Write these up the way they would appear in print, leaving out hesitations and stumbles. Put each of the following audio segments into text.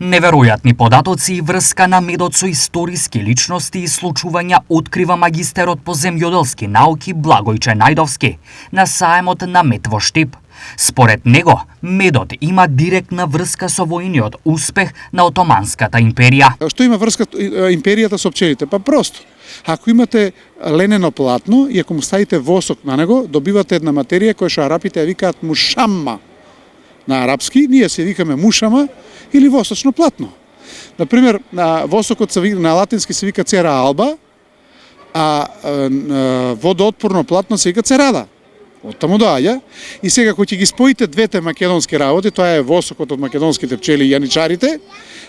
Неверојатни податоци и врска на медот со историски личности и случувања открива магистерот по земјоделски науки Благојче Најдовски на саемот на мед во Штип. Според него, медот има директна врска со војниот успех на Отоманската империја. Што има врска империјата со пчелите? Па просто. Ако имате ленено платно и ако му ставите восок на него, добивате една материја која што арапите ја викаат мушамма. На арапски ние се викаме мушама или восочно платно. Например, восокот на латински се вика цера алба, а водоотпорно платно се вика церада. Од таму доаѓа. И сега кога ќе ги споите двете македонски работи, тоа е восокот од македонските пчели и јаничарите,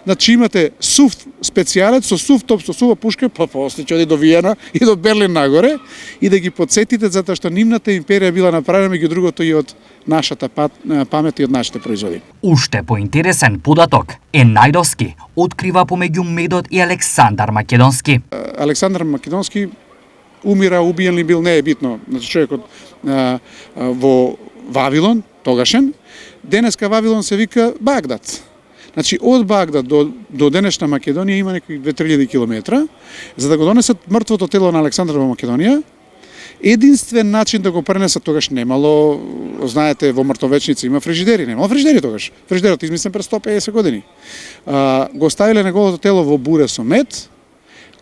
значи имате сув специјалец со сув топ, со сува пушка, па после ќе оди до Виена и до Берлин нагоре и да ги подсетите затоа што нивната империја била направена меѓу другото и од нашата памет и од нашите производи. Уште поинтересен податок е Најдовски открива помеѓу медот и Александар Македонски. Александар Македонски умира, убиен ли бил, не е битно. Значи човекот во Вавилон, тогашен, денеска Вавилон се вика Багдад. Значи од Багдад до денешна Македонија има некои 2-3 километра. За да го донесат мртвото тело на Александар во Македонија, единствен начин да го пренесат, тогаш немало, знаете, во мртовечници има фрижидери, немало фрижидери тогаш. Фрижидерот измислен пред 150 години. Го ставиле неговото тело во буре со мед,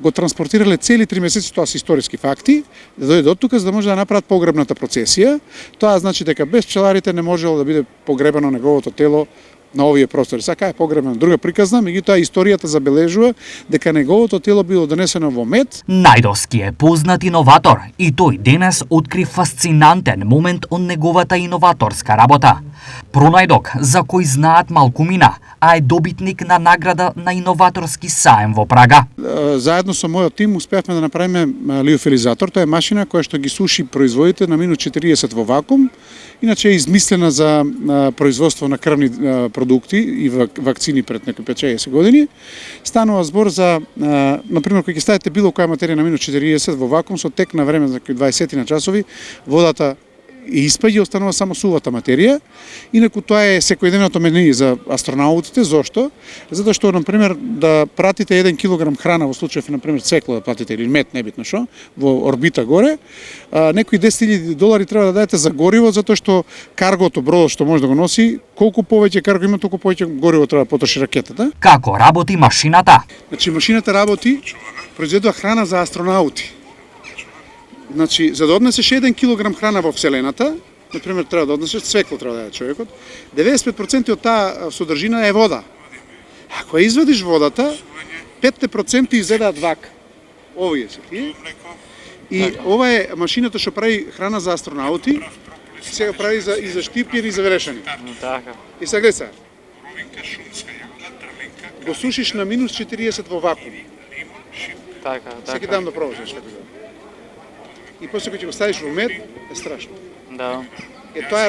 го транспортирале цели 3 месеци, тоа се историски факти, да дојде од тука за да може да направат погребната процесија. Тоа значи дека без пчеларите не можело да биде погребано неговото тело на овие простори. Сака е погребено друга приказна, меѓутоа историјата забележува дека неговото тело било донесено во мед. Најдовски е познат иноватор и тој денес откри фасцинантен момент од неговата иноваторска работа. Пронајдок за кој знаат малкумина, а е добитник на награда на иноваторски саем во Прага. Заедно со мојот тим успеавме да направиме лиофилизатор. Тоа е машина која што ги суши производите на минут 40 во вакуум. Иначе е измислена за производство на крвни продукти и вакцини пред некои 5-60 години. Станува збор за, например, кога ќе ставите било која материја на минут 40 во вакуум со тек на време за 20 на часови, водата и испаѓа и останува само сувата материја. Инаку тоа е секојдневното меню за астронаутите. Зошто? Затоа што, например, да пратите 1 килограм храна, во случај, например, цекло да пратите или мед, небитно што, во орбита горе, некои $10,000 треба да дадете за гориво, затоа што каргото, бродот што може да го носи, колку повеќе карго има, толку повеќе гориво треба да потроши ракетата. Како работи машината? Значи, машината работи, произведува храна за астронаути. Значи, за да однесеш 1 килограм храна во Вселената, например, треба да однесеш цвекло, треба да јаде човекот, 95% од таа содржина е вода. Ако ја извадиш водата, 5% изедаат вака. Овие се тие. И ова е машината што прави храна за астронаути, сега прави и за Штипјани и за Велешани. И сега гледа, го сушиш на минус 40 во вакуум. Сега дам да пробаш нешто. И после кога ќе го ставиш во мед, е страшно. Да. Тоа е